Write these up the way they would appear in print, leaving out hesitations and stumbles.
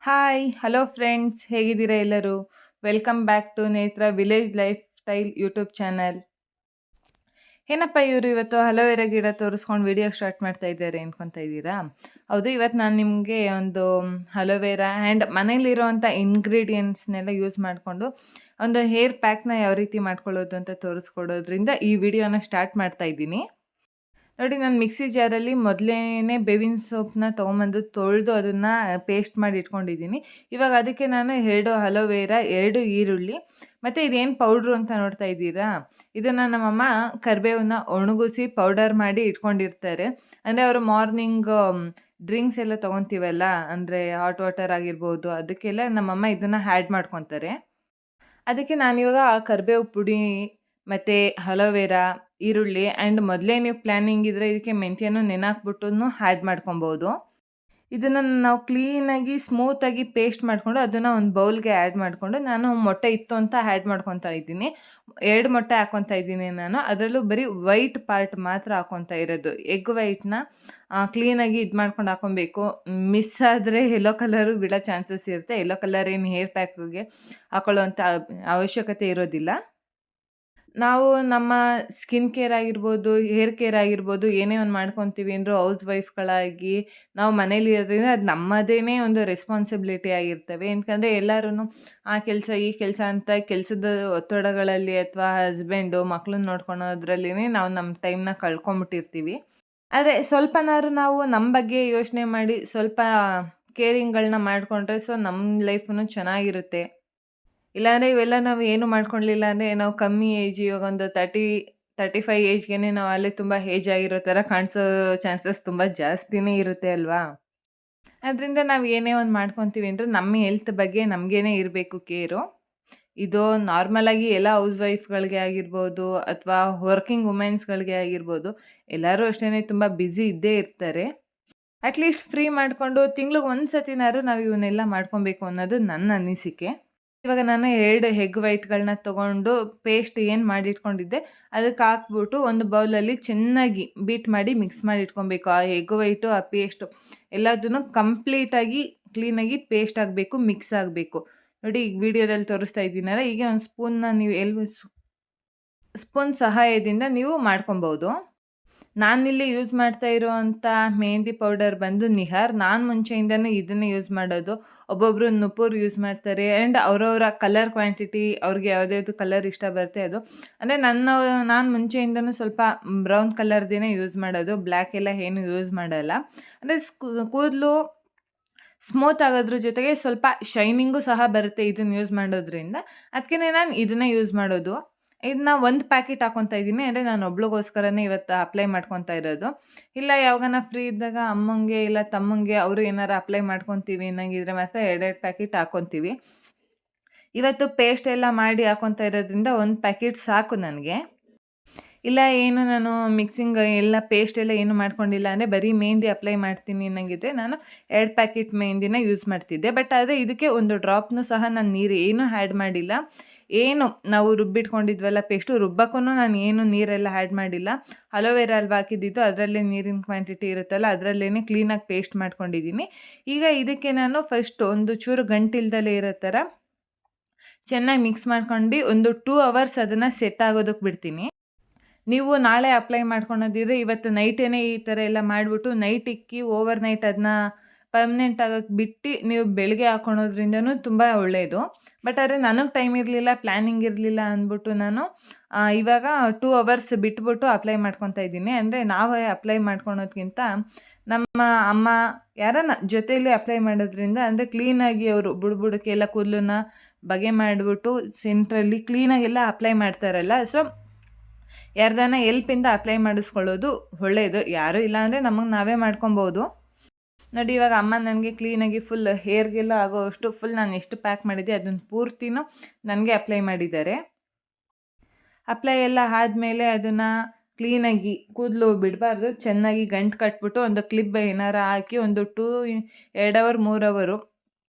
Hi hello friends, ಹೇಗಿದ್ದೀರಾ ಎಲ್ಲರೂ? Welcome back to ನೇತ್ರ village life style YouTube channel. ಏನಪ್ಪ ಇವರು ಇವತ್ತು ಹಲೋವೆರಾ ಗಿಡ ತೋರಿಸ್ಕೊಂಡು ವಿಡಿಯೋ ಸ್ಟಾರ್ಟ್ ಮಾಡ್ತಾ ಇದ್ದಾರೆ ಅನ್ಕೊತಾ ಇದ್ದೀರಾ? ಹೌದು, ಇವತ್ತು ನಾನು ನಿಮಗೆ ಒಂದು ಹಲೋವೆರಾ ಆ್ಯಂಡ್ ಮನೇಲಿರೋವಂಥ ಇಂಗ್ರೀಡಿಯೆಂಟ್ಸ್ನೆಲ್ಲ ಯೂಸ್ ಮಾಡಿಕೊಂಡು ಒಂದು ಹೇರ್ ಪ್ಯಾಕ್ನ ಯಾವ ರೀತಿ ಮಾಡ್ಕೊಳ್ಳೋದು ಅಂತ ತೋರಿಸ್ಕೊಡೋದ್ರಿಂದ ಈ ವಿಡಿಯೋನ ಸ್ಟಾರ್ಟ್ ಮಾಡ್ತಾ ಇದ್ದೀನಿ. ನೋಡಿ, ನಾನು ಮಿಕ್ಸಿ ಜಾರಲ್ಲಿ ಮೊದಲೇನೆ ಬೇವಿನ ಸೊಪ್ಪನ್ನ ತೊಗೊಂಬಂದು ತೊಳೆದು ಅದನ್ನು ಪೇಸ್ಟ್ ಮಾಡಿ ಇಟ್ಕೊಂಡಿದ್ದೀನಿ. ಇವಾಗ ಅದಕ್ಕೆ ನಾನು 2 ಅಲೋವೆರಾ, 2 ಈರುಳ್ಳಿ ಮತ್ತು ಇದೇನು ಪೌಡ್ರು ಅಂತ ನೋಡ್ತಾ ಇದ್ದೀರಾ, ಇದನ್ನು ನಮ್ಮಮ್ಮ ಕರಿಬೇವನ್ನ ಒಣಗಿಸಿ ಪೌಡರ್ ಮಾಡಿ ಇಟ್ಕೊಂಡಿರ್ತಾರೆ. ಅಂದರೆ ಅವರು ಮಾರ್ನಿಂಗ್ ಡ್ರಿಂಕ್ಸ್ ಎಲ್ಲ ತೊಗೊತೀವಲ್ಲ, ಅಂದರೆ ಹಾಟ್ ವಾಟರ್ ಆಗಿರ್ಬೋದು, ಅದಕ್ಕೆಲ್ಲ ನಮ್ಮಮ್ಮ ಇದನ್ನು ಆ್ಯಡ್ ಮಾಡ್ಕೊತಾರೆ. ಅದಕ್ಕೆ ನಾನಿವಾಗ ಕರಿಬೇವು ಪುಡಿ ಮತ್ತು ಅಲೋವೆರಾ, ಈರುಳ್ಳಿ ಆ್ಯಂಡ್ ಮೊದಲೇ ನೀವು ಪ್ಲ್ಯಾನಿಂಗ್ ಇದ್ದರೆ ಇದಕ್ಕೆ ಮೆಂತ್ಯನೂ ನೆನೆಹಾಕ್ಬಿಟ್ಟು ಆ್ಯಡ್ ಮಾಡ್ಕೊಬೋದು. ಇದನ್ನು ನಾವು ಕ್ಲೀನಾಗಿ ಸ್ಮೂತಾಗಿ ಪೇಸ್ಟ್ ಮಾಡಿಕೊಂಡು ಅದನ್ನು ಒಂದು ಬೌಲ್ಗೆ ಆ್ಯಡ್ ಮಾಡಿಕೊಂಡು, ನಾನು ಮೊಟ್ಟೆ ಇತ್ತು ಅಂತ ಆ್ಯಡ್ ಮಾಡ್ಕೊತಾ ಇದ್ದೀನಿ. 2 ಮೊಟ್ಟೆ ಹಾಕ್ಕೊತಾ ಇದ್ದೀನಿ ನಾನು. ಅದರಲ್ಲೂ ಬರೀ ವೈಟ್ ಪಾರ್ಟ್ ಮಾತ್ರ ಹಾಕ್ಕೊತಾ ಇರೋದು. ಎಗ್ ವೈಟ್ನ ಕ್ಲೀನಾಗಿ ಇದು ಮಾಡ್ಕೊಂಡು ಹಾಕ್ಕೊಬೇಕು. ಮಿಸ್ ಆದರೆ ಯೆಲ್ಲೋ ಕಲರು ಬಿಡೋ ಚಾನ್ಸಸ್ ಇರುತ್ತೆ. ಯೆಲ್ಲೋ ಕಲರ್ ಏನು ಹೇರ್ ಪ್ಯಾಕ್ಗೆ ಹಾಕೊಳ್ಳೋವಂಥ ಅವಶ್ಯಕತೆ ಇರೋದಿಲ್ಲ. ನಾವು ನಮ್ಮ ಸ್ಕಿನ್ ಕೇರ್ ಆಗಿರ್ಬೋದು, ಹೇರ್ ಕೇರ್ ಆಗಿರ್ಬೋದು, ಏನೇ ಒಂದು ಮಾಡ್ಕೊತೀವಿ ಅಂದರೂ ಹೌಸ್ ವೈಫ್‌ಗಳಾಗಿ ನಾವು ಮನೇಲಿ ಇರೋದ್ರಿಂದ ಅದು ನಮ್ಮದೇನೇ ಒಂದು ರೆಸ್ಪಾನ್ಸಿಬಿಲಿಟಿ ಆಗಿರ್ತವೆ. ಯಾಕಂದರೆ ಎಲ್ಲರೂ ಆ ಕೆಲಸ, ಈ ಕೆಲಸ ಅಂತ ಕೆಲಸದ ಒತ್ತಡಗಳಲ್ಲಿ ಅಥವಾ ಹಸ್ಬೆಂಡು, ಮಕ್ಳನ್ನ ನೋಡ್ಕೊಳೋದ್ರಲ್ಲಿನೇ ನಾವು ನಮ್ಮ ಟೈಮ್‌ನ ಕಳ್ಕೊಂಬಿಟ್ಟಿರ್ತೀವಿ. ಆದರೆ ಸ್ವಲ್ಪನಾದ್ರು ನಾವು ನಮ್ಮ ಬಗ್ಗೆ ಯೋಚನೆ ಮಾಡಿ ಸ್ವಲ್ಪ ಕೇರಿಂಗ್‌ಗಳನ್ನ ಮಾಡಿಕೊಂಡ್ರೆ ನಮ್ಮ ಲೈಫೂ ಚೆನ್ನಾಗಿರುತ್ತೆ. ಇಲ್ಲಾಂದರೆ ಇವೆಲ್ಲ ನಾವು ಏನು ಮಾಡ್ಕೊಳ್ಳಿಲ್ಲ ಅಂದರೆ ನಾವು ಕಮ್ಮಿ ಏಜ್, ಇವಾಗ ಒಂದು 35 ಏಜ್‌ಗೆನೆ ನಾವು ಅಲ್ಲೇ ತುಂಬ ಏಜ್ ಆಗಿರೋ ಥರ ಕಾಣಿಸೋ ಚಾನ್ಸಸ್ ತುಂಬ ಜಾಸ್ತಿನೇ ಇರುತ್ತೆ ಅಲ್ವಾ? ಅದರಿಂದ ನಾವು ಏನೇ ಒಂದು ಮಾಡ್ಕೊತೀವಿ ಅಂದರೆ ನಮ್ಮ ಹೆಲ್ತ್ ಬಗ್ಗೆ ನಮಗೇನೆ ಇರಬೇಕು ಕೇರು. ಇದು ನಾರ್ಮಲಾಗಿ ಎಲ್ಲ ಹೌಸ್ ವೈಫ್‌ಗಳಿಗೆ ಆಗಿರ್ಬೋದು ಅಥವಾ ವರ್ಕಿಂಗ್ ವುಮೆನ್ಸ್‌ಗಳಿಗೆ ಆಗಿರ್ಬೋದು, ಎಲ್ಲರೂ ಅಷ್ಟೇ ತುಂಬ ಬ್ಯುಸಿ ಇದ್ದೇ ಇರ್ತಾರೆ. ಅಟ್ಲೀಸ್ಟ್ ಫ್ರೀ ಮಾಡಿಕೊಂಡು ತಿಂಗ್ಳಿಗೆ ಒಂದು ಸತಿನಾದ್ರು ನಾವು ಇವನ್ನೆಲ್ಲ ಮಾಡ್ಕೊಬೇಕು ಅನ್ನೋದು ನನ್ನ ಅನಿಸಿಕೆ. ಇವಾಗ ನಾನು 2 ಎಗ್ ವೈಟ್‌ಗಳನ್ನ ತೊಗೊಂಡು ಪೇಸ್ಟ್ ಏನು ಮಾಡಿಟ್ಕೊಂಡಿದ್ದೆ ಅದಕ್ಕೆ ಹಾಕ್ಬಿಟ್ಟು ಒಂದು ಬೌಲಲ್ಲಿ ಚೆನ್ನಾಗಿ ಬೀಟ್ ಮಾಡಿ ಮಿಕ್ಸ್ ಮಾಡಿ ಇಟ್ಕೊಬೇಕು. ಆ ಎಗ್ ವೈಟು, ಆ ಪೇಸ್ಟು ಎಲ್ಲದನ್ನು ಕಂಪ್ಲೀಟಾಗಿ ಕ್ಲೀನಾಗಿ ಪೇಸ್ಟ್ ಆಗಬೇಕು, ಮಿಕ್ಸ್ ಆಗಬೇಕು. ನೋಡಿ, ಈಗ ವಿಡಿಯೋದಲ್ಲಿ ತೋರಿಸ್ತಾ ಇದ್ದೀನಲ್ಲ, ಹೀಗೆ ಒಂದು ಸ್ಪೂನ್ನ ನೀವು ಸ್ಪೂನ್ ಸಹಾಯದಿಂದ ನೀವು ಮಾಡ್ಕೊಬೋದು. ನಾನಿಲ್ಲಿ ಯೂಸ್ ಮಾಡ್ತಾ ಇರುವಂಥ ಮೆಹಂದಿ ಪೌಡರ್ ಬಂದು ನಿಹಾರ್. ನಾನು ಮುಂಚೆಯಿಂದನೂ ಇದನ್ನೇ ಯೂಸ್ ಮಾಡೋದು. ಒಬ್ಬೊಬ್ಬರು ನುಪುರ್ ಯೂಸ್ ಮಾಡ್ತಾರೆ ಆ್ಯಂಡ್ ಅವರವರ ಕಲರ್ ಕ್ವಾಂಟಿಟಿ, ಅವ್ರಿಗೆ ಯಾವ್ದ್ಯಾವ್ದು ಕಲರ್ ಇಷ್ಟ ಬರುತ್ತೆ ಅದು. ಅಂದರೆ ನಾನು ಮುಂಚೆಯಿಂದನೂ ಸ್ವಲ್ಪ ಬ್ರೌನ್ ಕಲರ್ದೇನೆ ಯೂಸ್ ಮಾಡೋದು. ಬ್ಲ್ಯಾಕ್ ಎಲ್ಲ ಏನು ಯೂಸ್ ಮಾಡಲ್ಲ. ಅಂದರೆ ಕೂದಲು ಸ್ಮೂತ್ ಆಗೋದ್ರ ಜೊತೆಗೆ ಸ್ವಲ್ಪ ಶೈನಿಂಗು ಸಹ ಬರುತ್ತೆ ಇದನ್ನು ಯೂಸ್ ಮಾಡೋದ್ರಿಂದ. ಅದಕ್ಕೆ ನಾನು ಇದನ್ನೇ ಯೂಸ್ ಮಾಡೋದು. ಇದನ್ನ ಒಂದು ಪ್ಯಾಕೆಟ್ ಹಾಕ್ಕೊತಾ ಇದ್ದೀನಿ. ಅಂದರೆ ನಾನು ಒಬ್ಳಿಗೋಸ್ಕರನೇ ಇವತ್ತು ಅಪ್ಲೈ ಮಾಡ್ಕೊತಾ ಇರೋದು. ಇಲ್ಲ ಯಾವಾಗಾನ ಫ್ರೀ ಇದ್ದಾಗ ಅಮ್ಮಂಗೆ ಇಲ್ಲ ತಮ್ಮಂಗೆ ಅವರು ಏನಾರು ಅಪ್ಲೈ ಮಾಡ್ಕೊತೀವಿ ಅನ್ನಂಗಿದ್ರೆ ಮಾತ್ರ 2 ಪ್ಯಾಕೆಟ್ ಹಾಕ್ಕೊತೀವಿ. ಇವತ್ತು ಪೇಸ್ಟ್ ಎಲ್ಲ ಮಾಡಿ ಹಾಕ್ಕೊತಾ ಇರೋದ್ರಿಂದ ಒಂದು ಪ್ಯಾಕೆಟ್ ಸಾಕು ನನಗೆ. ಇಲ್ಲ ಏನು ನಾನು ಮಿಕ್ಸಿಂಗ್ ಎಲ್ಲ ಪೇಸ್ಟ್ ಎಲ್ಲ ಏನು ಮಾಡ್ಕೊಂಡಿಲ್ಲ ಅಂದರೆ ಬರೀ ಮೆಹಂದಿ ಅಪ್ಲೈ ಮಾಡ್ತೀನಿ ಅನ್ನಂಗಿದ್ರೆ ನಾನು 2 ಪ್ಯಾಕೆಟ್ ಮೆಹಂದಿನ ಯೂಸ್ ಮಾಡ್ತಿದ್ದೆ. ಬಟ್ ಆದರೆ ಇದಕ್ಕೆ ಒಂದು ಡ್ರಾಪ್ನೂ ಸಹ ನಾನು ನೀರು ಏನೂ ಆ್ಯಡ್ ಮಾಡಿಲ್ಲ. ಏನು ನಾವು ರುಬ್ಬಿಟ್ಕೊಂಡಿದ್ವಲ್ಲ ಪೇಸ್ಟು, ರುಬ್ಬಕ್ಕೂ ನಾನು ಏನು ನೀರೆಲ್ಲ ಆ್ಯಡ್ ಮಾಡಿಲ್ಲ. ಅಲೋವೆರಾ ಅಲ್ವಾ ಹಾಕಿದ್ದಿದ್ದು, ಅದರಲ್ಲೇ ನೀರಿನ ಕ್ವಾಂಟಿಟಿ ಇರುತ್ತಲ್ಲ, ಅದರಲ್ಲೇ ಕ್ಲೀನಾಗಿ ಪೇಸ್ಟ್ ಮಾಡ್ಕೊಂಡಿದ್ದೀನಿ. ಈಗ ಇದಕ್ಕೆ ನಾನು ಫಸ್ಟ್ ಒಂದು ಚೂರು ಗಂಟಿಲ್ದಲೇ ಇರೋ ಥರ ಚೆನ್ನಾಗಿ ಮಿಕ್ಸ್ ಮಾಡ್ಕೊಂಡು ಒಂದು 2 ಅವರ್ಸ್ ಅದನ್ನು ಸೆಟ್ ಆಗೋದಕ್ಕೆ ಬಿಡ್ತೀನಿ. ನೀವು ನಾಳೆ ಅಪ್ಲೈ ಮಾಡ್ಕೊಳೋದಿದ್ರೆ ಇವತ್ತು ನೈಟೇನೆ ಈ ಥರ ಎಲ್ಲ ಮಾಡಿಬಿಟ್ಟು ನೈಟ್ ಇಕ್ಕಿ ಓವರ್ ನೈಟ್ ಅದನ್ನ ಪರ್ಮನೆಂಟ್ ಆಗೋಕ್ಕೆ ಬಿಟ್ಟು ನೀವು ಬೆಳಗ್ಗೆ ಹಾಕ್ಕೊಳೋದ್ರಿಂದನೂ ತುಂಬ ಒಳ್ಳೆಯದು. ಬಟ್ ಆದರೆ ನನಗೆ ಟೈಮ್ ಇರಲಿಲ್ಲ, ಪ್ಲ್ಯಾನಿಂಗ್ ಇರಲಿಲ್ಲ ಅಂದ್ಬಿಟ್ಟು ನಾನು ಇವಾಗ 2 ಅವರ್ಸ್ ಬಿಟ್ಬಿಟ್ಟು ಅಪ್ಲೈ ಮಾಡ್ಕೊತಾ ಇದ್ದೀನಿ. ಅಂದರೆ ನಾವೇ ಅಪ್ಲೈ ಮಾಡ್ಕೊಳೋದ್ಕಿಂತ ನಮ್ಮ ಅಮ್ಮ ಯಾರನ್ನ ಜೊತೆಯಲ್ಲಿ ಅಪ್ಲೈ ಮಾಡೋದ್ರಿಂದ, ಅಂದರೆ ಕ್ಲೀನಾಗಿ ಅವರು ಬುಡಕ್ಕೆ ಎಲ್ಲ ಕೂದಲನ್ನ ಬಗೆ ಮಾಡಿಬಿಟ್ಟು ಸೆಂಟ್ರಲ್ಲಿ ಕ್ಲೀನಾಗೆಲ್ಲ ಅಪ್ಲೈ ಮಾಡ್ತಾರಲ್ಲ, ಸೊ ಯಾರ್ದಾನ ಎಲ್ಪಿಂದ ಅಪ್ಲೈ ಮಾಡಿಸ್ಕೊಳ್ಳೋದು ಒಳ್ಳೆಯದು. ಯಾರೂ ಇಲ್ಲ ಅಂದರೆ ನಮಗೆ ನಾವೇ ಮಾಡ್ಕೊಬೋದು. ನೋಡಿ, ಇವಾಗ ಅಮ್ಮ ನನಗೆ ಕ್ಲೀನಾಗಿ ಫುಲ್ ಹೇರ್ಗೆಲ್ಲ ಆಗೋವಷ್ಟು ಫುಲ್ ನಾನು ಎಷ್ಟು ಪ್ಯಾಕ್ ಮಾಡಿದ್ದೆ ಅದನ್ನು ಪೂರ್ತಿನೂ ನನಗೆ ಅಪ್ಲೈ ಮಾಡಿದ್ದಾರೆ. ಅಪ್ಲೈ ಎಲ್ಲ ಆದಮೇಲೆ ಅದನ್ನು ಕ್ಲೀನಾಗಿ ಕೂದಲು ಬಿಡಬಾರ್ದು, ಚೆನ್ನಾಗಿ ಗಂಟು ಕಟ್ಬಿಟ್ಟು ಒಂದು ಕ್ಲಿಪ್ ಏನಾರು ಹಾಕಿ ಒಂದು 2 ಅವರ್ 3 ಅವರು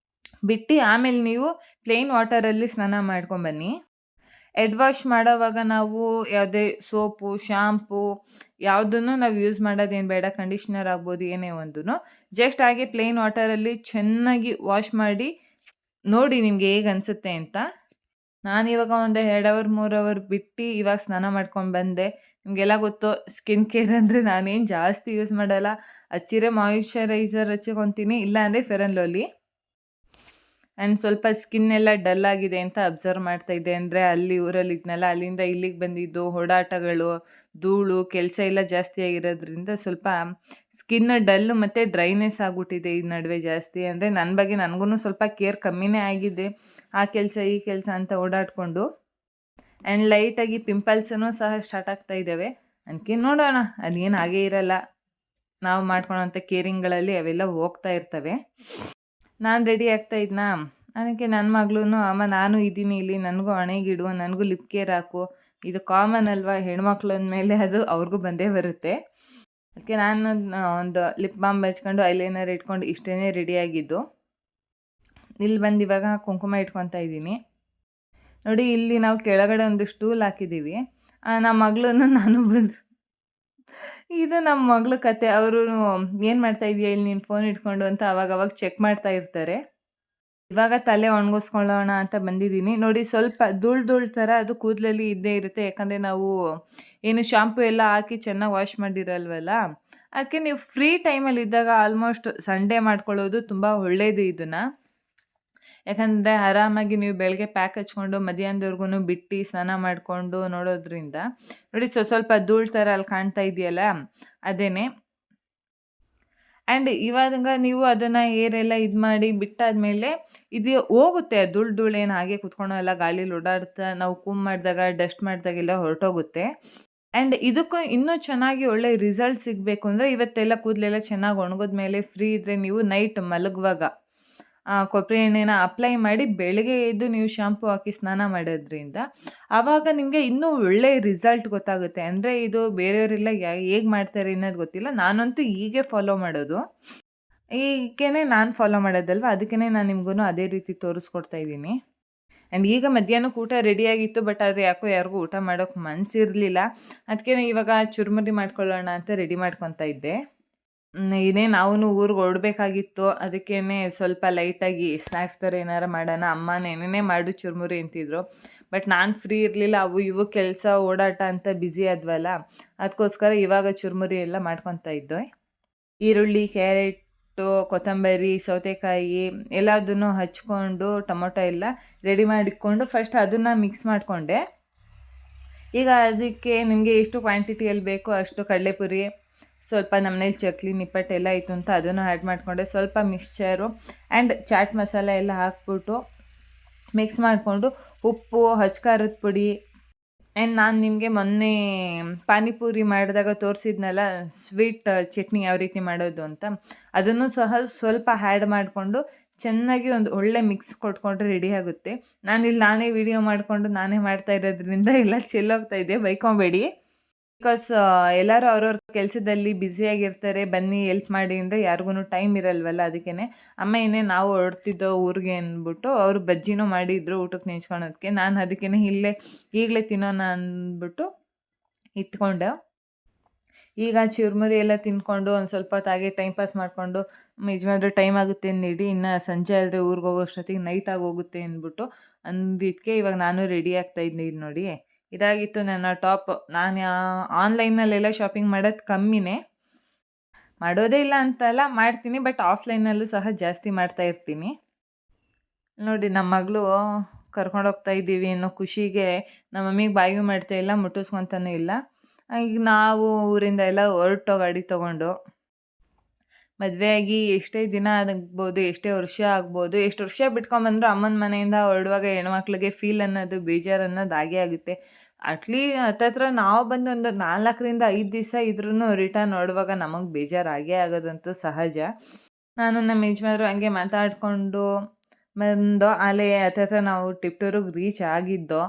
ಬಿಟ್ಟು ಆಮೇಲೆ ನೀವು ಪ್ಲೇನ್ ವಾಟರಲ್ಲಿ ಸ್ನಾನ ಮಾಡ್ಕೊಂಬನ್ನಿ. ಹೆಡ್ ವಾಶ್ ಮಾಡೋವಾಗ ನಾವು ಯಾವುದೇ ಸೋಪು, ಶಾಂಪೂ ಯಾವುದನ್ನು ನಾವು ಯೂಸ್ ಮಾಡೋದೇನು ಬೇಡ. ಕಂಡೀಷ್ನರ್ ಆಗ್ಬೋದು, ಏನೇ ಒಂದೂ ಜಸ್ಟ್ ಹಾಗೆ ಪ್ಲೇನ್ ವಾಟರಲ್ಲಿ ಚೆನ್ನಾಗಿ ವಾಶ್ ಮಾಡಿ ನೋಡಿ ನಿಮಗೆ ಹೇಗೆ ಅನಿಸುತ್ತೆ ಅಂತ. ನಾನಿವಾಗ ಒಂದು 2 ಅವರ್ 3 ಅವರ್ ಬಿಟ್ಟು ಇವಾಗ ಸ್ನಾನ ಮಾಡ್ಕೊಂಡು ಬಂದೆ. ನಿಮಗೆಲ್ಲ ಗೊತ್ತು ಸ್ಕಿನ್ ಕೇರ್ ಅಂದರೆ ನಾನೇನು ಜಾಸ್ತಿ ಯೂಸ್ ಮಾಡಲ್ಲ. ಹಚ್ಚಿದ್ರೆ ಮಾಯಿಶ್ಚರೈಸರ್ ಹಚ್ಕೊತೀನಿ, ಇಲ್ಲ ಅಂದರೆ ಫೇರ್ ಆ್ಯಂಡ್ ಲವ್ಲಿ. ಆ್ಯಂಡ್ ಸ್ವಲ್ಪ ಸ್ಕಿನ್ ಎಲ್ಲ ಡಲ್ ಆಗಿದೆ ಅಂತ ಅಬ್ಸರ್ವ್ ಮಾಡ್ತಾ ಇದ್ದೆ. ಅಂದರೆ ಅಲ್ಲಿ ಊರಲ್ಲಿ ಇದ್ನಲ್ಲ, ಅಲ್ಲಿಂದ ಇಲ್ಲಿಗೆ ಬಂದಿದ್ದು ಓಡಾಟಗಳು, ಧೂಳು, ಕೆಲಸ ಎಲ್ಲ ಜಾಸ್ತಿ ಆಗಿರೋದ್ರಿಂದ ಸ್ವಲ್ಪ ಸ್ಕಿನ್ ಡಲ್ ಮತ್ತು ಡ್ರೈನೆಸ್ ಆಗಿಬಿಟ್ಟಿದೆ ಈ ನಡುವೆ ಜಾಸ್ತಿ. ಅಂದರೆ ನನ್ನ ಬಗ್ಗೆ ನನಗೂ ಸ್ವಲ್ಪ ಕೇರ್ ಕಮ್ಮಿನೇ ಆಗಿದೆ. ಆ ಕೆಲಸ ಈ ಕೆಲಸ ಅಂತ ಓಡಾಡಿಕೊಂಡು. ಆ್ಯಂಡ್ ಲೈಟಾಗಿ ಪಿಂಪಲ್ಸೂ ಸಹ ಸ್ಟಾರ್ಟ್ ಆಗ್ತಾ ಇದ್ದಾವೆ. ಅದಕ್ಕೆ ನೋಡೋಣ, ಅದೇನು ಹಾಗೇ ಇರಲ್ಲ. ನಾವು ಮಾಡ್ಕೊಳೋಂಥ ಕೇರಿಂಗ್ಗಳಲ್ಲಿ ಅವೆಲ್ಲ ಹೋಗ್ತಾ ಇರ್ತವೆ. ನಾನು ರೆಡಿ ಆಗ್ತಾ ಇದ್ನಾ, ಅದಕ್ಕೆ ನನ್ನ ಮಗಳೂ ಅಮ್ಮ ನಾನು ಇದ್ದೀನಿ ಇಲ್ಲಿ, ನನಗೂ ಹಣೆಗಿಡು, ನನಗೂ ಲಿಪ್ ಕೇರ್ ಹಾಕು. ಇದು ಕಾಮನ್ ಅಲ್ವಾ, ಹೆಣ್ಮಕ್ಳು ಅಂದಮೇಲೆ ಅದು ಅವ್ರಿಗೂ ಬಂದೇ ಬರುತ್ತೆ. ಅದಕ್ಕೆ ನಾನು ಒಂದು ಲಿಪ್ ಬಾಮ್ ಹಚ್ಕೊಂಡು ಐಲೈನರ್ ಇಟ್ಕೊಂಡು ಇಷ್ಟೇ ರೆಡಿಯಾಗಿದ್ದು. ಇಲ್ಲಿ ಬಂದು ಇವಾಗ ಕುಂಕುಮ ಇಟ್ಕೊತಾ ಇದ್ದೀನಿ. ನೋಡಿ, ಇಲ್ಲಿ ನಾವು ಕೆಳಗಡೆ ಒಂದು ಸ್ಟೂಲ್ ಹಾಕಿದ್ದೀವಿ. ನಮ್ಮ ಮಗಳೂ ನಾನು ಬಂದು ಇದು ನಮ್ಮ ಮಗಳ ಕತೆ. ಅವರು ಏನು ಮಾಡ್ತಾ ಇದೀಯ ಇಲ್ಲಿ ನೀನು ಫೋನ್ ಇಟ್ಕೊಂಡು ಅಂತ ಅವಾಗ ಚೆಕ್ ಮಾಡ್ತಾ ಇರ್ತಾರೆ. ಇವಾಗ ತಲೆ ಒಣಗಿಸ್ಕೊಳ್ಳೋಣ ಅಂತ ಬಂದಿದ್ದೀನಿ. ನೋಡಿ, ಸ್ವಲ್ಪ ಧೂಳು ಥರ ಅದು ಕೂದಲಲ್ಲಿ ಇದ್ದೇ ಇರುತ್ತೆ. ಯಾಕಂದರೆ ನಾವು ಏನು ಶಾಂಪು ಎಲ್ಲ ಹಾಕಿ ಚೆನ್ನಾಗಿ ವಾಶ್ ಮಾಡಿರಲ್ವಲ್ಲ. ಅದಕ್ಕೆ ನೀವು ಫ್ರೀ ಟೈಮಲ್ಲಿ ಇದ್ದಾಗ ಆಲ್ಮೋಸ್ಟ್ ಸಂಡೇ ಮಾಡ್ಕೊಳ್ಳೋದು ತುಂಬ ಒಳ್ಳೆಯದು ಇದನ್ನು. ಯಾಕಂದರೆ ಆರಾಮಾಗಿ ನೀವು ಬೆಳಗ್ಗೆ ಪ್ಯಾಕ್ ಹಚ್ಕೊಂಡು ಮಧ್ಯಾಹ್ನದವರೆಗೂ ಬಿಟ್ಟು ಸ್ನಾನ ಮಾಡಿಕೊಂಡು ನೋಡೋದ್ರಿಂದ ನೋಡಿ ಸ್ವಲ್ಪ ಧೂಳು ಥರ ಅಲ್ಲಿ ಕಾಣ್ತಾ ಇದೆಯಲ್ಲ, ಅದೇನೆ. ಆ್ಯಂಡ್ ಇವಾಗ ನೀವು ಅದನ್ನು ಏರೆಲ್ಲ ಇದು ಮಾಡಿ ಬಿಟ್ಟಾದಮೇಲೆ ಇದು ಹೋಗುತ್ತೆ. ಧೂಳು ಏನು ಹಾಗೆ ಕುತ್ಕೊಳ್ಳೋಲ್ಲ, ಗಾಳೀಲಿ ಓಡಾಡ್ತಾ ನಾವು ಕೂಮ್ ಮಾಡಿದಾಗ ಡಸ್ಟ್ ಮಾಡಿದಾಗೆಲ್ಲ ಹೊರಟೋಗುತ್ತೆ. ಆ್ಯಂಡ್ ಇದಕ್ಕೂ ಇನ್ನೂ ಚೆನ್ನಾಗಿ ಒಳ್ಳೆ ರಿಸಲ್ಟ್ ಸಿಗಬೇಕು ಅಂದರೆ ಇವತ್ತೆಲ್ಲ ಕೂದಲೆಲ್ಲ ಚೆನ್ನಾಗಿ ಒಣಗಿದ್ಮೇಲೆ ಫ್ರೀ ಇದ್ದರೆ ನೀವು ನೈಟ್ ಮಲಗುವಾಗ ಕೊಬ್ಬರಿ ಎಣ್ಣೆನ ಅಪ್ಲೈ ಮಾಡಿ ಬೆಳಗ್ಗೆ ಎದ್ದು ನೀವು ಶಾಂಪು ಹಾಕಿ ಸ್ನಾನ ಮಾಡೋದ್ರಿಂದ ಆವಾಗ ನಿಮಗೆ ಇನ್ನೂ ಒಳ್ಳೆ ರಿಸಲ್ಟ್ ಗೊತ್ತಾಗುತ್ತೆ. ಅಂದರೆ ಇದು ಬೇರೆಯವರೆಲ್ಲ ಹೇಗೆ ಮಾಡ್ತಾರೆ ಅನ್ನೋದು ಗೊತ್ತಿಲ್ಲ. ನಾನಂತೂ ಹೀಗೆ ಫಾಲೋ ಮಾಡೋದು. ಈಗೇನೆ ನಾನು ಫಾಲೋ ಮಾಡೋದಲ್ವ, ಅದಕ್ಕೇ ನಾನು ನಿಮಗೂ ಅದೇ ರೀತಿ ತೋರಿಸ್ಕೊಡ್ತಾ ಇದ್ದೀನಿ. ಆ್ಯಂಡ್ ಈಗ ಮಧ್ಯಾಹ್ನಕ್ಕೆ ಊಟ ರೆಡಿಯಾಗಿತ್ತು, ಬಟ್ ಆದರೆ ಯಾಕೋ ಯಾರಿಗೂ ಊಟ ಮಾಡೋಕ್ಕೆ ಮನಸ್ಸಿರಲಿಲ್ಲ. ಅದಕ್ಕೆ ಇವಾಗ ಚುರುಮುರಿ ಮಾಡ್ಕೊಳ್ಳೋಣ ಅಂತ ರೆಡಿ ಮಾಡ್ಕೊತಾ ಇದ್ದೆ. ಇನ್ನೇ ನಾವು ಊರಿಗೆ ಹೊರಡ್ಬೇಕಾಗಿತ್ತು. ಅದಕ್ಕೇ ಸ್ವಲ್ಪ ಲೈಟಾಗಿ ಸ್ನ್ಯಾಕ್ಸ್ ಥರ ಏನಾರು ಮಾಡೋಣ, ಅಮ್ಮ ನೆನ್ನೆನೇ ಮಾಡು ಚುರುಮುರಿ ಅಂತಿದ್ರು. ಬಟ್ ನಾನು ಫ್ರೀ ಇರಲಿಲ್ಲ, ಅವು ಇವು ಕೆಲಸ ಓಡಾಟ ಅಂತ ಬ್ಯುಸಿ ಆದ್ವಲ್ಲ, ಅದಕ್ಕೋಸ್ಕರ ಇವಾಗ ಚುರುಮುರಿ ಎಲ್ಲ ಮಾಡ್ಕೊತಾ ಇದ್ದೆ. ಈರುಳ್ಳಿ, ಕ್ಯಾರೆಟು, ಕೊತ್ತಂಬರಿ, ಸೌತೆಕಾಯಿ ಎಲ್ಲದನ್ನು ಹಚ್ಕೊಂಡು ಟೊಮೊಟೊ ಎಲ್ಲ ರೆಡಿ ಮಾಡಿಕೊಂಡು ಫಸ್ಟ್ ಅದನ್ನು ಮಿಕ್ಸ್ ಮಾಡಿಕೊಂಡೆ. ಈಗ ಅದಕ್ಕೆ ನಿಮಗೆ ಎಷ್ಟು ಕ್ವಾಂಟಿಟಿಯಲ್ಲಿ ಬೇಕೋ ಅಷ್ಟು ಕಡಲೆಪುರಿ, ಸ್ವಲ್ಪ ನಮ್ಮನೇಲಿ ಚಕ್ಲಿ ನಿಪ್ಪಟ್ಟು ಎಲ್ಲ ಇತ್ತು ಅಂತ ಅದನ್ನು ಆ್ಯಡ್ ಮಾಡಿಕೊಂಡೆ. ಸ್ವಲ್ಪ ಮಿಕ್ಸ್ಚರು ಆ್ಯಂಡ್ ಚಾಟ್ ಮಸಾಲ ಎಲ್ಲ ಹಾಕ್ಬಿಟ್ಟು ಮಿಕ್ಸ್ ಮಾಡಿಕೊಂಡು ಉಪ್ಪು, ಖಾರದ ಪುಡಿ. ಆ್ಯಂಡ್ ನಾನು ನಿಮಗೆ ಮೊನ್ನೆ ಪಾನಿಪುರಿ ಮಾಡಿದಾಗ ತೋರಿಸಿದ್ನಲ್ಲ ಸ್ವೀಟ್ ಚಟ್ನಿ ಯಾವ ರೀತಿ ಮಾಡೋದು ಅಂತ, ಅದನ್ನು ಸಹ ಸ್ವಲ್ಪ ಆ್ಯಡ್ ಮಾಡಿಕೊಂಡು ಚೆನ್ನಾಗಿ ಒಂದು ಒಳ್ಳೆ ಮಿಕ್ಸ್ ಕೊಟ್ಕೊಂಡ್ರೆ ರೆಡಿ ಆಗುತ್ತೆ. ನಾನೇ ವಿಡಿಯೋ ಮಾಡಿಕೊಂಡು ನಾನೇ ಮಾಡ್ತಾ ಇರೋದ್ರಿಂದ ಎಲ್ಲ ಚೆಲ್ಲೋಗ್ತಾ ಇದೆ, ಬೈಕೊಬೇಡಿ. ಬಿಕಾಸ್ ಎಲ್ಲರೂ ಅವ್ರವ್ರ ಕೆಲಸದಲ್ಲಿ ಬ್ಯುಸಿಯಾಗಿರ್ತಾರೆ. ಬನ್ನಿ ಹೆಲ್ಪ್ ಮಾಡಿ ಅಂದರೆ ಯಾರಿಗೂ ಟೈಮ್ ಇರಲ್ವಲ್ಲ. ಅದಕ್ಕೇ ಅಮ್ಮ ನಾವು ಹೊರಡ್ತಿದ್ದೋ ಊರಿಗೆ ಅಂದ್ಬಿಟ್ಟು ಅವರು ಬಜ್ಜಿನೂ ಮಾಡಿದ್ರು ಊಟಕ್ಕೆ ನೆಂಚ್ಕೊಳೋದಕ್ಕೆ. ನಾನು ಅದಕ್ಕೇ ಈಗಲೇ ತಿನ್ನೋಣ ಅಂದ್ಬಿಟ್ಟು ಇಟ್ಕೊಂಡೆ. ಈಗ ಚುರುಮುರಿ ಎಲ್ಲ ತಿಂದ್ಕೊಂಡು ಒಂದು ಸ್ವಲ್ಪ ಹೊತ್ತು ಹಾಗೆ ಟೈಮ್ ಪಾಸ್ ಮಾಡಿಕೊಂಡು ಯಜಮಾನ್ರು ಟೈಮ್ ಆಗುತ್ತೆ ನೀಡಿ, ಇನ್ನು ಸಂಜೆ ಆದರೆ ಊರಿಗೆ ಹೋಗೋಷ್ಟೊತ್ತಿಗೆ ನೈಟ್ ಆಗೋಗುತ್ತೆ ಅಂದ್ಬಿಟ್ಟು ಅಂದಿದ್ದಕ್ಕೆ ಇವಾಗ ನಾನು ರೆಡಿ ಆಗ್ತಾ ಇದ್ದೀನಿ. ನೋಡಿ, ಇದಾಗಿತ್ತು ನನ್ನ ಟಾಪ್. ನಾನು ಆನ್ಲೈನಲ್ಲೆಲ್ಲ ಶಾಪಿಂಗ್ ಮಾಡೋದು ಕಮ್ಮಿನೇ, ಮಾಡೋದೇ ಇಲ್ಲ ಅಂತಲ್ಲ, ಮಾಡ್ತೀನಿ. ಬಟ್ ಆಫ್ಲೈನಲ್ಲೂ ಸಹ ಜಾಸ್ತಿ ಮಾಡ್ತಾ ಇರ್ತೀನಿ. ನೋಡಿ, ನಮ್ಮ ಮಗಳು ಕರ್ಕೊಂಡೋಗ್ತಾ ಇದ್ದೀವಿ ಅನ್ನೋ ಖುಷಿಗೆ ನಮ್ಮ ಮಮ್ಮಿಗೆ ಬಾಯಿಗೂ ಮಾಡ್ತಾ ಇಲ್ಲ, ಮುಟ್ಟಿಸ್ಕೊತಾನೂ ಇಲ್ಲ. ಈಗ ನಾವು ಊರಿಂದ ಎಲ್ಲ ಹೊರಟೋ ಗಾಡಿ ತೊಗೊಂಡು. ಮದುವೆಯಾಗಿ ಎಷ್ಟೇ ದಿನ ಆಗ್ಬೋದು, ಎಷ್ಟೇ ವರ್ಷ ಆಗ್ಬೋದು, ಎಷ್ಟು ವರ್ಷ ಬಿಟ್ಕೊಂಬಂದ್ರು ಅಮ್ಮನ ಮನೆಯಿಂದ ಹೊರಡುವಾಗ ಹೆಣ್ಮಕ್ಳಿಗೆ ಫೀಲ್ ಅನ್ನೋದು, ಬೇಜಾರು ಅನ್ನೋದು ಆಗೇ ಆಗುತ್ತೆ. ಹತ್ತತ್ರ ನಾವು ಬಂದು ಒಂದು 4ರಿಂದ 5 ದಿವಸ ಇದ್ರೂ ರಿಟರ್ನ್ ಹೊರಡುವಾಗ ನಮಗೆ ಬೇಜಾರು ಆಗೇ ಆಗೋದಂತೂ ಸಹಜ. ನಾನು ನಮ್ಮ ಯಜಮಾನ್ರು ಹಂಗೆ ಮಾತಾಡಿಕೊಂಡು ಬಂದು ಹತ್ತತ್ರ ನಾವು ಟಿಪ್ಟೂರಿಗೆ ರೀಚ್ ಆಗಿದ್ದೋ.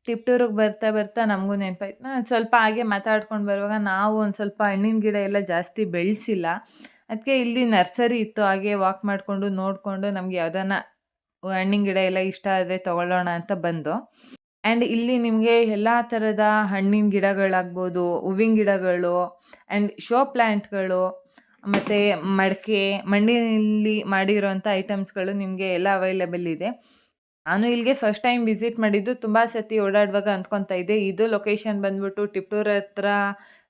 ಟಿಪ್ಟೂರಿಗೆ ಬರ್ತಾ ನಮಗೂ ನೆನಪಾಯ್ತು. ಸ್ವಲ್ಪ ಹಾಗೆ ಮಾತಾಡ್ಕೊಂಡು ಬರುವಾಗ ನಾವು ಒಂದು ಸ್ವಲ್ಪ ಹಣ್ಣಿನ ಗಿಡ ಎಲ್ಲ ಜಾಸ್ತಿ ಬೆಳೆಸಿಲ್ಲ. ಅದಕ್ಕೆ ಇಲ್ಲಿ ನರ್ಸರಿ ಇತ್ತು, ಹಾಗೆ ವಾಕ್ ಮಾಡಿಕೊಂಡು ನೋಡಿಕೊಂಡು ನಮಗೆ ಯಾವುದನ್ನ ಹಣ್ಣಿನ ಗಿಡ ಎಲ್ಲ ಇಷ್ಟ ಆದರೆ ತೊಗೊಳ್ಳೋಣ ಅಂತ ಬಂದು. ಆ್ಯಂಡ್ ಇಲ್ಲಿ ನಿಮಗೆ ಎಲ್ಲ ಥರದ ಹಣ್ಣಿನ ಗಿಡಗಳಾಗ್ಬೋದು, ಹೂವಿನ ಗಿಡಗಳು ಆ್ಯಂಡ್ ಶೋ ಪ್ಲ್ಯಾಂಟ್ಗಳು ಮತ್ತು ಮಡಿಕೆ, ಮಣ್ಣಿನಲ್ಲಿ ಮಾಡಿರೋಂಥ ಐಟಮ್ಸ್ಗಳು ನಿಮಗೆ ಎಲ್ಲ ಅವೈಲೇಬಲ್ ಇದೆ. ನಾನು ಇಲ್ಲಿಗೆ ಫಸ್ಟ್ ಟೈಮ್ ವಿಸಿಟ್ ಮಾಡಿದ್ದು. ತುಂಬ ಸತಿ ಓಡಾಡುವಾಗ ಅಂದ್ಕೊತಾ ಇದ್ದೆ, ಇದು ಲೊಕೇಶನ್ ಬಂದ್ಬಿಟ್ಟು ತಿಪ್ಟೂರ್ ಹತ್ರ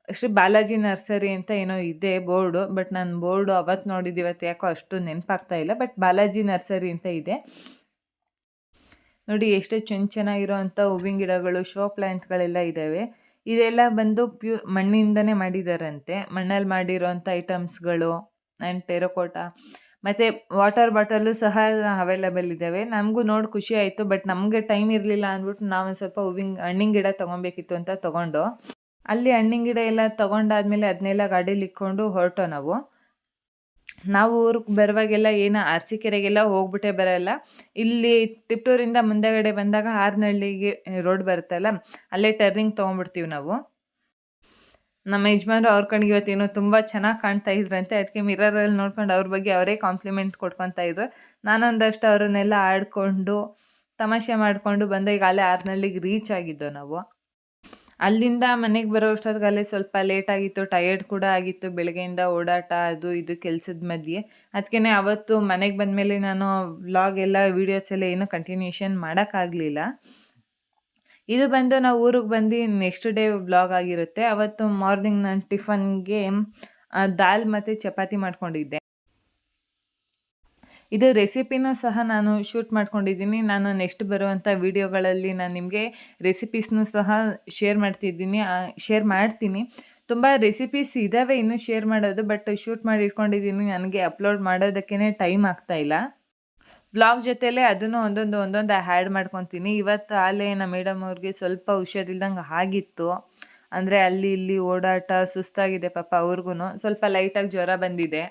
ಶ್ರೀ ಬಾಲಾಜಿ ನರ್ಸರಿ ಅಂತ ಏನೋ ಇದೆ ಬೋರ್ಡು. ಬಟ್ ನಾನು ಬೋರ್ಡು ಅವತ್ತು ನೋಡಿದ್ದು, ಇವತ್ತು ಯಾಕೋ ಅಷ್ಟು ನೆನಪಾಗ್ತಾ ಇಲ್ಲ. ಬಟ್ ಬಾಲಾಜಿ ನರ್ಸರಿ ಅಂತ ಇದೆ ನೋಡಿ. ಎಷ್ಟು ಚೆನ್ನಾಗಿರೋ ಅಂಥ ಹೂವಿನ ಗಿಡಗಳು, ಶೋ ಪ್ಲ್ಯಾಂಟ್ಗಳೆಲ್ಲ ಇದ್ದಾವೆ. ಇದೆಲ್ಲ ಬಂದು ಮಣ್ಣಿಂದನೇ ಮಾಡಿದಾರಂತೆ. ಮಣ್ಣಲ್ಲಿ ಮಾಡಿರೋಂಥ ಐಟಮ್ಸ್ಗಳು ಆ್ಯಂಡ್ ಟೆರಕೋಟಾ ಮತ್ತು ವಾಟರ್ ಬಾಟಲು ಸಹ ಅವೈಲೇಬಲ್ ಇದ್ದಾವೆ. ನಮಗೂ ನೋಡಿ ಖುಷಿ ಆಯಿತು. ಬಟ್ ನಮಗೆ ಟೈಮ್ ಇರಲಿಲ್ಲ ಅಂದ್ಬಿಟ್ಟು ನಾವು ಒಂದು ಸ್ವಲ್ಪ ಹಣ್ಣಿನ ಗಿಡ ತೊಗೊಬೇಕಿತ್ತು ಅಂತ ತೊಗೊಂಡು, ಅಲ್ಲಿ ಹಣ್ಣಿನ ಗಿಡ ಎಲ್ಲ ತೊಗೊಂಡಾದ್ಮೇಲೆ ಅದನ್ನೆಲ್ಲ ಗಾಡೀಲಿ ಇಟ್ಕೊಂಡು ಹೊರಟೋ ನಾವು ಊರಿಗೆ ಬರುವಾಗೆಲ್ಲ ಏನು ಅರಸೀಕೆರೆಗೆಲ್ಲ ಹೋಗ್ಬಿಟ್ಟೆ ಬರೋಲ್ಲ. ಇಲ್ಲಿ ತಿಪ್ಟೂರಿಂದ ಮುಂದೆಗಡೆ ಬಂದಾಗ ಹಾರನಹಳ್ಳಿಗೆ ರೋಡ್ ಬರುತ್ತಲ್ಲ, ಅಲ್ಲೇ ಟರ್ನಿಂಗ್ ತೊಗೊಂಡ್ಬಿಡ್ತೀವಿ ನಾವು. ನಮ್ಮ ಯಜಮಾನ್ರು ಅವ್ರ ಕಣ್ಗೆ ಇವತ್ತೇನೋ ತುಂಬ ಚೆನ್ನಾಗಿ ಕಾಣ್ತಾ ಇದ್ರಂತೆ. ಅದಕ್ಕೆ ಮಿರರಲ್ಲಿ ನೋಡ್ಕೊಂಡು ಅವ್ರ ಬಗ್ಗೆ ಅವರೇ ಕಾಂಪ್ಲಿಮೆಂಟ್ ಕೊಡ್ಕೊತಾ ಇದ್ರು. ನಾನೊಂದಷ್ಟು ಅವ್ರನ್ನೆಲ್ಲ ಆಡಿಕೊಂಡು ತಮಾಷೆ ಮಾಡಿಕೊಂಡು ಬಂದೆ. ಈಗ ಅಲ್ಲೇ ಹಾರನಹಳ್ಳಿಗೆ ರೀಚ್ ಆಗಿದ್ದೋ ನಾವು. ಅಲ್ಲಿಂದ ಮನೆಗೆ ಬರೋ ಅಷ್ಟೊತ್ತಿಗಲ್ಲೇ ಸ್ವಲ್ಪ ಲೇಟ್ ಆಗಿತ್ತು, ಟಯರ್ಡ್ ಕೂಡ ಆಗಿತ್ತು. ಬೆಳಗ್ಗೆಯಿಂದ ಓಡಾಟ ಅದು ಇದು ಕೆಲಸದ ಮಧ್ಯೆ. ಅದಕ್ಕೆ ಅವತ್ತು ಮನೆಗೆ ಬಂದಮೇಲೆ ನಾನು ವ್ಲಾಗ್ ಎಲ್ಲ ವೀಡಿಯೋಸ್ ಎಲ್ಲ ಏನೂ ಕಂಟಿನ್ಯೂಷನ್ ಮಾಡೋಕ್ಕಾಗಲಿಲ್ಲ. ಇದು ಬಂದು ನಾವು ಊರಿಗೆ ಬಂದು ನೆಕ್ಸ್ಟ್ ಡೇ ವ್ಲಾಗ್ ಆಗಿರುತ್ತೆ. ಅವತ್ತು ಮಾರ್ನಿಂಗ್ ನಾನು ಟಿಫನ್ಗೆ ದಾಲ್ ಮತ್ತು ಚಪಾತಿ ಮಾಡ್ಕೊಂಡಿದ್ದೆ. ಇದು ರೆಸಿಪಿನೂ ಸಹ ನಾನು ಶೂಟ್ ಮಾಡ್ಕೊಂಡಿದ್ದೀನಿ. ನಾನು ನೆಕ್ಸ್ಟ್ ಬರುವಂಥ ವೀಡಿಯೋಗಳಲ್ಲಿ ನಾನು ನಿಮಗೆ ರೆಸಿಪೀಸ್ನೂ ಸಹ ಶೇರ್ ಮಾಡ್ತೀನಿ. ತುಂಬ ರೆಸಿಪೀಸ್ ಇದ್ದಾವೆ ಇನ್ನೂ ಶೇರ್ ಮಾಡೋದು. ಬಟ್ ಶೂಟ್ ಮಾಡಿ ಇಟ್ಕೊಂಡಿದ್ದೀನಿ. ನನಗೆ ಅಪ್ಲೋಡ್ ಮಾಡೋದಕ್ಕೇ ಟೈಮ್ ಆಗ್ತಾಯಿಲ್ಲ. ವ್ಲಾಗ್ ಜೊತೆಲೇ ಅದನ್ನು ಒಂದೊಂದು ಆ್ಯಡ್ ಮಾಡ್ಕೊತೀನಿ. ಇವತ್ತು ನಮ್ಮ ಮೇಡಮ್ ಅವ್ರಿಗೆ ಸ್ವಲ್ಪ ಹುಷಾರಿಲ್ದಂಗೆ ಆಗಿತ್ತು. ಅಂದರೆ ಅಲ್ಲಿ ಇಲ್ಲಿ ಓಡಾಟ ಸುಸ್ತಾಗಿದೆ ಪಾಪ ಅವ್ರಿಗೂ. ಸ್ವಲ್ಪ ಲೈಟಾಗಿ ಜ್ವರ ಬಂದಿದೆ.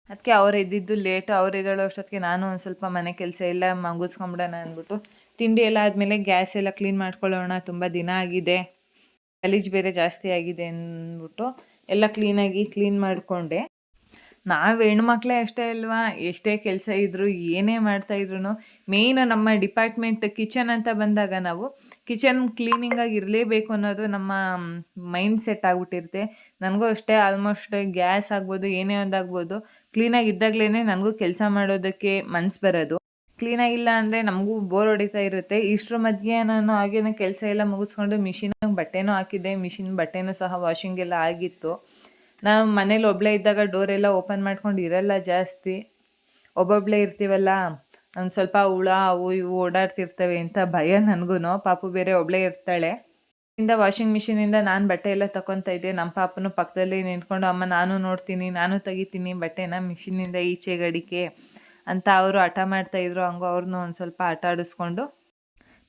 ಅದಕ್ಕೆ ಅವ್ರು ಎದ್ದಿದ್ದು ಲೇಟು. ಅವ್ರು ಎದ್ದೇಳೋ ಅಷ್ಟೊತ್ತಿಗೆ ನಾನು ಒಂದು ಸ್ವಲ್ಪ ಮನೆ ಕೆಲಸ ಎಲ್ಲ ಮುಗಿಸ್ಕೊಂಬಿಡೋಣ ಅಂದ್ಬಿಟ್ಟು, ತಿಂಡಿ ಎಲ್ಲ ಆದಮೇಲೆ ಗ್ಯಾಸ್ ಎಲ್ಲ ಕ್ಲೀನ್ ಮಾಡ್ಕೊಳ್ಳೋಣ, ತುಂಬ ದಿನ ಆಗಿದೆ, ಗಲೀಜು ಬೇರೆ ಜಾಸ್ತಿ ಆಗಿದೆ ಅಂದ್ಬಿಟ್ಟು ಎಲ್ಲ ಕ್ಲೀನ್ ಮಾಡಿಕೊಂಡೆ. ನಾವು ಹೆಣ್ಮಕ್ಳೇ ಅಷ್ಟೇ ಅಲ್ವಾ, ಎಷ್ಟೇ ಕೆಲಸ ಇದ್ದರೂ ಏನೇ ಮಾಡ್ತಾಯಿದ್ರು ಮೇಯ್ನು ನಮ್ಮ ಡಿಪಾರ್ಟ್ಮೆಂಟ್ ಕಿಚನ್ ಅಂತ ಬಂದಾಗ ನಾವು ಕಿಚನ್ ಕ್ಲೀನಿಂಗಾಗಿ ಇರಲೇಬೇಕು ಅನ್ನೋದು ನಮ್ಮ ಮೈಂಡ್ ಸೆಟ್ ಆಗಿಬಿಟ್ಟಿರುತ್ತೆ. ನನಗೂ ಅಷ್ಟೇ ಆಲ್ಮೋಸ್ಟ್ ಗ್ಯಾಸ್ ಆಗ್ಬೋದು, ಏನೇ ಒಂದಾಗ್ಬೋದು, ಕ್ಲೀನಾಗಿ ಇದ್ದಾಗಲೇ ನನಗೂ ಕೆಲಸ ಮಾಡೋದಕ್ಕೆ ಮನಸ್ಸು ಬರೋದು. ಕ್ಲೀನಾಗಿಲ್ಲ ಅಂದರೆ ನಮಗೂ ಬೋರ್ ಹೊಡಿತಾ ಇರುತ್ತೆ. ಇಷ್ಟರ ಮಧ್ಯೆ ನಾನು ಹಾಗೇನೆ ಕೆಲಸ ಎಲ್ಲ ಮುಗಿಸ್ಕೊಂಡು ಮಿಷಿನಿಗೆ ಬಟ್ಟೆನೂ ಹಾಕಿದ್ದೆ. ಬಟ್ಟೆನೂ ಸಹ ವಾಷಿಂಗೆಲ್ಲ ಆಗಿತ್ತು. ನಾವು ಮನೇಲಿ ಒಬ್ಬಳೇ ಇದ್ದಾಗ ಡೋರೆಲ್ಲ ಓಪನ್ ಮಾಡ್ಕೊಂಡು ಇರಲ್ಲ ಜಾಸ್ತಿ. ಒಬ್ಬೊಬ್ಬಳೇ ಇರ್ತೀವಲ್ಲ, ಒಂದು ಸ್ವಲ್ಪ ಹುಳ ಅವು ಇವು ಓಡಾಡ್ತಿರ್ತವೆ ಅಂತ ಭಯ ನನಗೂ. ಪಾಪು ಬೇರೆ ಒಬ್ಬಳೇ ಇರ್ತಾಳೆ. ವಾಷಿಂಗ್ ಮಿಷಿನಿಂದ ನಾನು ಬಟ್ಟೆ ಎಲ್ಲ ತಗೊತಾ ಇದ್ದೆ. ನಮ್ಮ ಪಾಪನು ಪಕ್ಕದಲ್ಲಿ ನಿಂತ್ಕೊಂಡು, ಅಮ್ಮ ನಾನು ನೋಡ್ತೀನಿ, ನಾನು ತೆಗಿತೀನಿ ಬಟ್ಟೆನ ಮಿಷಿನಿಂದ ಈಚೆ ಗಡಿಕೆ ಅಂತ ಅವರು ಹಠ ಮಾಡ್ತಾಯಿದ್ರು. ಹಂಗೂ ಅವ್ರನ್ನೂ ಒಂದು ಸ್ವಲ್ಪ ಆಟ ಆಡಿಸ್ಕೊಂಡು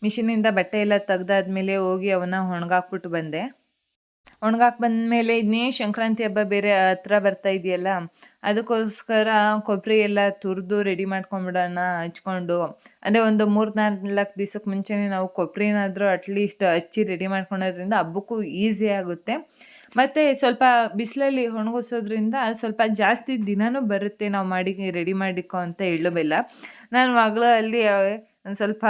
ಮಿಷಿನಿಂದ ಬಟ್ಟೆ ಎಲ್ಲ ತೆಗ್ದಾದ್ಮೇಲೆ ಹೋಗಿ ಅವನ್ನ ಒಣಗಾಕ್ಬಿಟ್ಟು ಬಂದೆ. ಬಂದಮೇಲೆ ಇನ್ನೇ ಸಂಕ್ರಾಂತಿ ಹಬ್ಬ ಬೇರೆ ಹತ್ರ ಬರ್ತಾ ಇದೆಯಲ್ಲ, ಅದಕ್ಕೋಸ್ಕರ ಕೊಬ್ಬರಿ ಎಲ್ಲ ತುರಿದು ರೆಡಿ ಮಾಡ್ಕೊಂಬಿಡೋಣ ಹಚ್ಕೊಂಡು. ಅಂದರೆ ಒಂದು 3-4 ದಿವಸಕ್ಕೆ ಮುಂಚೆನೇ ನಾವು ಕೊಬ್ಬರಿನಾದರೂ ಅಟ್ಲೀಸ್ಟ್ ಹಚ್ಚಿ ರೆಡಿ ಮಾಡ್ಕೊಳೋದ್ರಿಂದ ಹಬ್ಬಕ್ಕೂ ಈಸಿ ಆಗುತ್ತೆ. ಮತ್ತು ಸ್ವಲ್ಪ ಬಿಸಿಲಲ್ಲಿ ಒಣಗಿಸೋದ್ರಿಂದ ಸ್ವಲ್ಪ ಜಾಸ್ತಿ ದಿನವೂ ಬರುತ್ತೆ ನಾವು ರೆಡಿ ಮಾಡಿಕೊ ಅಂತ ಎಳ್ಳು ಬೆಲ್ಲ. ನನ್ನ ಮಗಳು ಅಲ್ಲಿ ಒಂದು ಸ್ವಲ್ಪ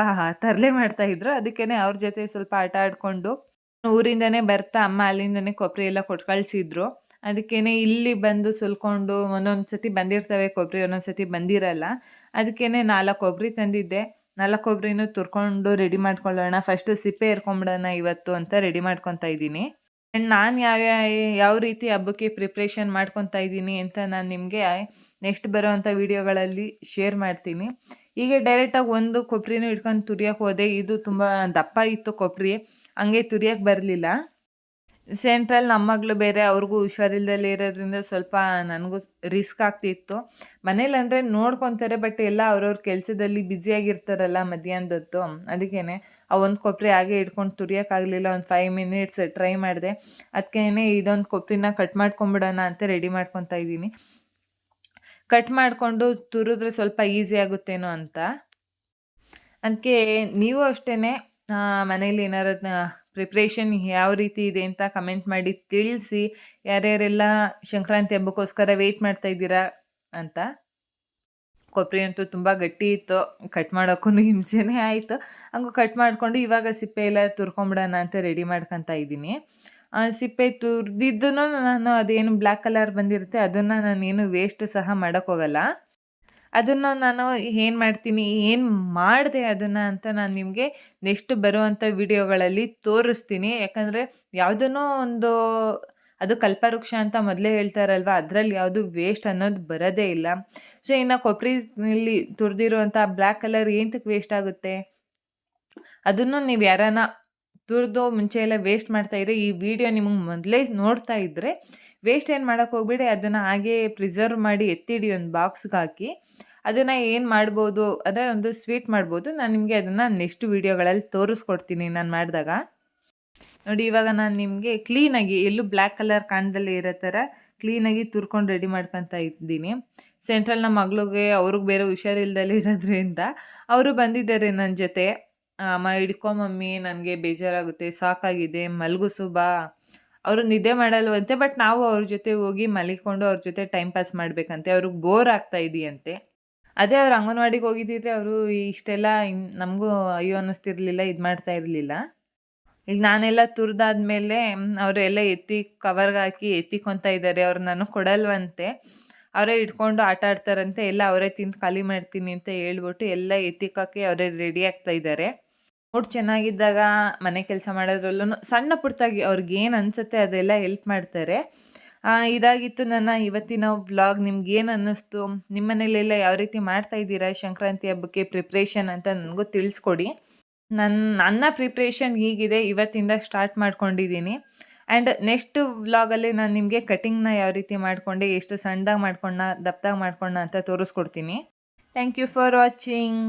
ತರಲೆ ಮಾಡ್ತಾಯಿದ್ರು. ಅದಕ್ಕೇ ಅವ್ರ ಜೊತೆ ಸ್ವಲ್ಪ ಆಟ ಆಡಿಕೊಂಡು ಊರಿಂದನೇ ಬರ್ತಾ ಅಮ್ಮ ಅಲ್ಲಿಂದನೇ ಕೊಬ್ಬರಿ ಎಲ್ಲ ಕೊಟ್ಟು ಕಳಿಸಿದ್ರು. ಅದಕ್ಕೇನೆ ಇಲ್ಲಿ ಬಂದು ಸುಲ್ಕೊಂಡು ಒಂದೊಂದು ಸತಿ ಬಂದಿರ್ತವೆ ಕೊಬ್ಬರಿ, ಒಂದೊಂದು ಸತಿ ಬಂದಿರಲ್ಲ. ಅದಕ್ಕೇನೆ 4 ಕೊಬ್ಬರಿ ತಂದಿದ್ದೆ. 4 ಕೊಬ್ಬರಿನೂ ತುರ್ಕೊಂಡು ರೆಡಿ ಮಾಡ್ಕೊಳ್ಳೋಣ, ಫಸ್ಟು ಸಿಪ್ಪೆ ಎರ್ಕೊಂಬಿಡೋಣ ಇವತ್ತು ಅಂತ ರೆಡಿ ಮಾಡ್ಕೊತಾ ಇದ್ದೀನಿ. ಆ್ಯಂಡ್ ನಾನು ಯಾವ ರೀತಿ ಹಬ್ಬಕ್ಕೆ ಪ್ರಿಪ್ರೇಷನ್ ಮಾಡ್ಕೊತಾ ಇದ್ದೀನಿ ಅಂತ ನಾನು ನಿಮಗೆ ನೆಕ್ಸ್ಟ್ ಬರೋವಂಥ ವೀಡಿಯೋಗಳಲ್ಲಿ ಶೇರ್ ಮಾಡ್ತೀನಿ. ಈಗ ಡೈರೆಕ್ಟಾಗಿ ಒಂದು ಕೊಬ್ಬರಿನೂ ಇಟ್ಕೊಂಡು ತುರಿಯೋಕೆ ಹೋದೆ. ಇದು ತುಂಬ ದಪ್ಪ ಇತ್ತು ಕೊಬ್ಬರಿ, ಹಂಗೆ ತುರಿಯೋಕೆ ಬರಲಿಲ್ಲ. ಸೆಂಟ್ರಲ್ಲಿ ನಮ್ಮ ಮಗಳು ಬೇರೆ, ಅವ್ರಿಗೂ ಹುಷಾರಿಲ್ದಲೇ ಇರೋದ್ರಿಂದ ಸ್ವಲ್ಪ ನನಗೂ ರಿಸ್ಕ್ ಆಗ್ತಿತ್ತು. ಮನೇಲಿ ಅಂದರೆ ನೋಡ್ಕೊತಾರೆ, ಬಟ್ ಎಲ್ಲ ಅವ್ರವ್ರ ಕೆಲಸದಲ್ಲಿ ಬ್ಯುಸಿಯಾಗಿರ್ತಾರಲ್ಲ ಮಧ್ಯಾಹ್ನದೊತ್ತು. ಅದಕ್ಕೇ ಆ ಒಂದು ಕೊಬ್ಬರಿ ಹಾಗೆ ಇಟ್ಕೊಂಡು ತುರಿಯೋಕ್ಕಾಗಲಿಲ್ಲ. ಒಂದು 5 ಮಿನಿಟ್ಸ್ ಟ್ರೈ ಮಾಡಿದೆ. ಅದಕ್ಕೇ ಇದೊಂದು ಕೊಬ್ಬರಿನ ಕಟ್ ಮಾಡ್ಕೊಂಬಿಡೋಣ ಅಂತ ರೆಡಿ ಮಾಡ್ಕೊತಾ ಇದ್ದೀನಿ. ಕಟ್ ಮಾಡಿಕೊಂಡು ತುರಿದ್ರೆ ಸ್ವಲ್ಪ ಈಸಿ ಆಗುತ್ತೇನೋ ಅಂತ. ಅದಕ್ಕೆ ನೀವು ಅಷ್ಟೇ ಮನೇಲಿ ಏನಾರು ಪ್ರಿಪ್ರೇಷನ್ ಯಾವ ರೀತಿ ಇದೆ ಅಂತ ಕಮೆಂಟ್ ಮಾಡಿ ತಿಳಿಸಿ. ಯಾರ್ಯಾರೆಲ್ಲ ಸಂಕ್ರಾಂತಿ ಹಬ್ಬಕ್ಕೋಸ್ಕರ ವೆಯ್ಟ್ ಮಾಡ್ತಾ ಇದ್ದೀರಾ ಅಂತ. ಕೊಬ್ಬರಿ ಅಂತೂ ತುಂಬ ಗಟ್ಟಿ ಇತ್ತು, ಕಟ್ ಮಾಡೋಕ್ಕೂ ಹಿಂಸೆನೇ ಆಯಿತು. ಹಂಗೆ ಕಟ್ ಮಾಡಿಕೊಂಡು ಇವಾಗ ಸಿಪ್ಪೆ ಎಲ್ಲ ತುರ್ಕೊಂಬಿಡೋಣ ಅಂತ ರೆಡಿ ಮಾಡ್ಕೊತಾ ಇದ್ದೀನಿ. ಸಿಪ್ಪೆ ತುರಿದಿದ್ದನ್ನು ನಾನು ಅದೇನು ಬ್ಲ್ಯಾಕ್ ಕಲರ್ ಬಂದಿರುತ್ತೆ ಅದನ್ನು ನಾನೇನು ವೇಸ್ಟ್ ಸಹ ಮಾಡೋಕ್ಕೋಗಲ್ಲ. ಅದನ್ನು ನಾನು ಏನು ಮಾಡ್ತೀನಿ, ಏನು ಮಾಡಿದೆ ಅದನ್ನು ಅಂತ ನಾನು ನಿಮಗೆ ನೆಕ್ಸ್ಟ್ ಬರುವಂಥ ವಿಡಿಯೋಗಳಲ್ಲಿ ತೋರಿಸ್ತೀನಿ. ಯಾಕಂದರೆ ಯಾವುದನ್ನೋ ಒಂದು ಅದು ಕಲ್ಪವೃಕ್ಷ ಅಂತ ಮೊದಲೇ ಹೇಳ್ತಾರಲ್ವ, ಅದರಲ್ಲಿ ಯಾವುದು ವೇಸ್ಟ್ ಅನ್ನೋದು ಬರೋದೇ ಇಲ್ಲ. ಸೊ ಇನ್ನು ಕೊಬ್ಬರಿಲಿ ತುರಿದಿರುವಂಥ ಬ್ಲ್ಯಾಕ್ ಕಲರ್ ಏನಕ್ಕೆ ವೇಸ್ಟ್ ಆಗುತ್ತೆ, ಅದನ್ನು ನೀವು ಯಾರಾನ ತುರಿದು ಮುಂಚೆ ಎಲ್ಲ ವೇಸ್ಟ್ ಮಾಡ್ತಾಯಿದ್ರೆ ಈ ವಿಡಿಯೋ ನಿಮಗೆ ಮೊದಲೇ ನೋಡ್ತಾ ಇದ್ದರೆ ವೇಸ್ಟ್ ಏನು ಮಾಡೋಕ್ಕೆ ಹೋಗ್ಬೇಡಿ, ಅದನ್ನು ಹಾಗೇ ಪ್ರಿಸರ್ವ್ ಮಾಡಿ ಎತ್ತಿಡಿ ಒಂದು ಬಾಕ್ಸ್ಗೆ ಹಾಕಿ. ಅದನ್ನು ಏನು ಮಾಡ್ಬೋದು ಅಂದರೆ ಒಂದು ಸ್ವೀಟ್ ಮಾಡ್ಬೋದು. ನಾನು ನಿಮಗೆ ಅದನ್ನು ನೆಕ್ಸ್ಟ್ ವೀಡಿಯೋಗಳಲ್ಲಿ ತೋರಿಸ್ಕೊಡ್ತೀನಿ ನಾನು ಮಾಡಿದಾಗ. ನೋಡಿ ಇವಾಗ ನಾನು ನಿಮಗೆ ಕ್ಲೀನಾಗಿ ಎಲ್ಲೂ ಬ್ಲ್ಯಾಕ್ ಕಲರ್ ಕಾಣ್ದಲ್ಲೇ ಇರೋ ಥರ ಕ್ಲೀನಾಗಿ ತುರ್ಕೊಂಡು ರೆಡಿ ಮಾಡ್ಕೊತಾ ಇದ್ದೀನಿ. ಸೆಂಟ್ರಲ್ ನಮ್ಮ ಮಗಳಿಗೆ ಅವ್ರಿಗೆ ಬೇರೆ ಹುಷಾರಿಲ್ದಲ್ಲೇ ಇರೋದ್ರಿಂದ ಅವರು ಬಂದಿದ್ದಾರೆ ನನ್ನ ಜೊತೆ. ಅಮ್ಮ ಹಿಡ್ಕೊ ಮಮ್ಮಿ, ನನಗೆ ಬೇಜಾರಾಗುತ್ತೆ, ಸಾಕಾಗಿದೆ, ಮಲಗಿಸು ಬಾ. ಅವರು ನಿದ್ದೆ ಮಾಡಲ್ವಂತೆ, ಬಟ್ ನಾವು ಅವ್ರ ಜೊತೆ ಹೋಗಿ ಮಲಿಕೊಂಡು ಅವ್ರ ಜೊತೆ ಟೈಮ್ ಪಾಸ್ ಮಾಡಬೇಕಂತೆ. ಅವ್ರಿಗೆ ಬೋರ್ ಆಗ್ತಾ ಇದೆಯಂತೆ. ಅದೇ ಅವ್ರು ಅಂಗನವಾಡಿಗೆ ಹೋಗಿದ್ದಿದ್ರೆ ಅವರು ಇಷ್ಟೆಲ್ಲ ನಮಗೂ ಅಯ್ಯೋ ಅನ್ನಿಸ್ತಿರ್ಲಿಲ್ಲ, ಇದು ಮಾಡ್ತಾ ಇರಲಿಲ್ಲ. ಈಗ ನಾನೆಲ್ಲ ತುರಿದಾದ್ಮೇಲೆ ಅವರೆಲ್ಲ ಎತ್ತಿ ಕವರ್ಗೆ ಹಾಕಿ ಎತ್ತಿಕೊತಾ ಇದ್ದಾರೆ. ಅವ್ರು ನನಗೆ ಕೊಡಲ್ವಂತೆ, ಅವರೇ ಇಟ್ಕೊಂಡು ಆಟ ಆಡ್ತಾರಂತೆ. ಎಲ್ಲ ಅವರೇ ತಿಂದು ಖಾಲಿ ಮಾಡ್ತೀನಿ ಅಂತ ಹೇಳ್ಬಿಟ್ಟು ಎಲ್ಲ ಎತ್ತಿಕ್ಕೋಕ್ಕೆ ಅವರೇ ರೆಡಿ ಆಗ್ತಾ ಇದ್ದಾರೆ. ಮೂಡ್ ಚೆನ್ನಾಗಿದ್ದಾಗ ಮನೆ ಕೆಲಸ ಮಾಡೋದ್ರಲ್ಲೂ ಸಣ್ಣ ಪುಟ್ಟದಾಗಿ ಅವ್ರಿಗೇನು ಅನಿಸುತ್ತೆ ಅದೆಲ್ಲ ಹೆಲ್ಪ್ ಮಾಡ್ತಾರೆ. ಇದಾಗಿತ್ತು ನನ್ನ ಇವತ್ತಿನ ವ್ಲಾಗ್. ನಿಮ್ಗೇನು ಅನ್ನಿಸ್ತು, ನಿಮ್ಮ ಮನೇಲೆಲ್ಲ ಯಾವ ರೀತಿ ಮಾಡ್ತಾ ಇದ್ದೀರಾ ಸಂಕ್ರಾಂತಿ ಹಬ್ಬಕ್ಕೆ ಪ್ರಿಪ್ರೇಷನ್ ಅಂತ ನನಗೂ ತಿಳಿಸ್ಕೊಡಿ. ನನ್ನ ಪ್ರಿಪ್ರೇಷನ್ ಹೀಗಿದೆ, ಇವತ್ತಿಂದ ಸ್ಟಾರ್ಟ್ ಮಾಡ್ಕೊಂಡಿದ್ದೀನಿ. ಆ್ಯಂಡ್ ನೆಕ್ಸ್ಟ್ ವ್ಲಾಗಲ್ಲಿ ನಾನು ನಿಮಗೆ ಕಟಿಂಗ್ನ ಯಾವ ರೀತಿ ಮಾಡಿಕೊಂಡೆ, ಎಷ್ಟು ಸಣ್ಣದಾಗಿ ಮಾಡ್ಕೊಂಡ ದಪ್ಪದಾಗಿ ಮಾಡ್ಕೊಂಡ ಅಂತ ತೋರಿಸ್ಕೊಡ್ತೀನಿ. Thank you for watching.